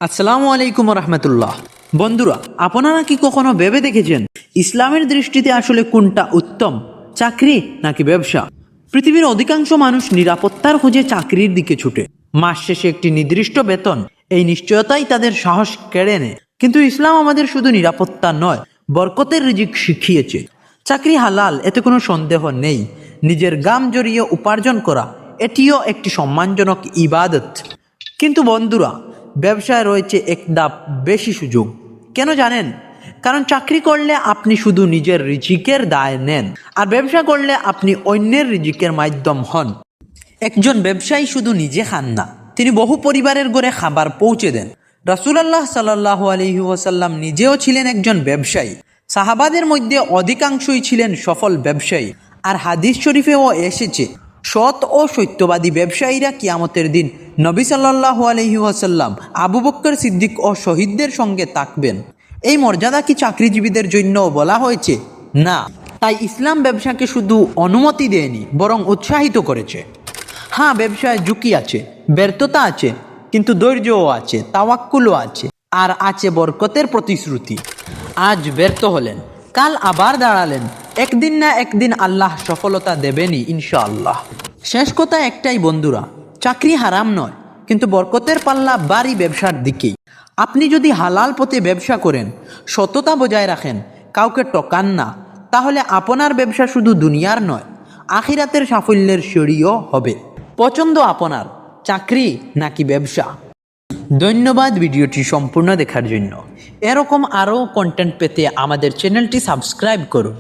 আসসালামু আলাইকুম রহমতুল্লাহ। বন্ধুরা, আপনারা কি কখনো ভেবে দেখেছেন ইসলামের দৃষ্টিতে আসলে কোনটা উত্তম, চাকরি নাকি ব্যবসা? পৃথিবীর অধিকাংশ মানুষ নিরাপত্তার খোঁজে চাকরির দিকে ছুটে। মাস শেষে একটি নির্দিষ্ট বেতন, এই নিশ্চয়তাই তাদের সাহস কেড়ে নেয়। কিন্তু ইসলাম আমাদের শুধু নিরাপত্তা নয়, বরকতের রিজিক শিখিয়েছে। চাকরি হালাল, এতে কোনো সন্দেহ নেই। নিজের গাম জড়িয়ে উপার্জন করা, এটিও একটি সম্মানজনক ইবাদত। কিন্তু বন্ধুরা, ব্যবসায় রয়েছে এক ধাপ বেশি সুযোগ। কেন জানেন? কারণ চাকরি করলে আপনি শুধু নিজের রিজিকের দায় নেন, আর ব্যবসা করলে আপনি অন্যের রিজিকের মাধ্যম হন। একজন ব্যবসায়ী শুধু নিজে খান না, তিনি বহু পরিবারের ঘরে খাবার পৌঁছে দেন। রাসূলুল্লাহ সাল্লাল্লাহু আলাইহি ওয়াসাল্লাম নিজেও ছিলেন একজন ব্যবসায়ী। সাহাবাদের মধ্যে অধিকাংশই ছিলেন সফল ব্যবসায়ী। আর হাদিস শরীফেও এসেছে, সৎ ও সত্যবাদী ব্যবসায়ীরা কিয়ামতের দিন নবী সাল্লাল্লাহু আলাইহি ওয়াসাল্লাম, আবু বকর সিদ্দিক ও শহীদদের সঙ্গে থাকবেন। এই মর্যাদা কি চাকরিজীবীদের জন্য বলা হয়েছে? না। তাই ইসলাম ব্যবসাকে শুধু অনুমতি দেয়নি, বরং উৎসাহিত করেছে। হ্যাঁ, ব্যবসায় ঝুঁকি আছে, ব্যর্থতা আছে, কিন্তু ধৈর্যও আছে, তাওয়াক্কুলও আছে, আর আছে বরকতের প্রতিশ্রুতি। আজ ব্যর্থ হলেন, কাল আবার দাঁড়ালেন, একদিন না একদিন আল্লাহ সফলতা দেবেনই ইনশাআল্লাহ। শেষ কথা একটাই বন্ধুরা, চাকরি হারাম নয়, কিন্তু বরকতের পাল্লা বাড়ি ব্যবসার দিকেই। আপনি যদি হালাল পথে ব্যবসা করেন, সততা বজায় রাখেন, কাউকে ঠকান না, তাহলে আপনার ব্যবসা শুধু দুনিয়ার নয়, আখিরাতের সাফল্যের সিঁড়িও হবে। পছন্দ আপনার, চাকরি নাকি ব্যবসা? ধন্যবাদ ভিডিওটি সম্পূর্ণ দেখার জন্য। এরকম আরও কন্টেন্ট পেতে আমাদের চ্যানেলটি সাবস্ক্রাইব করুন।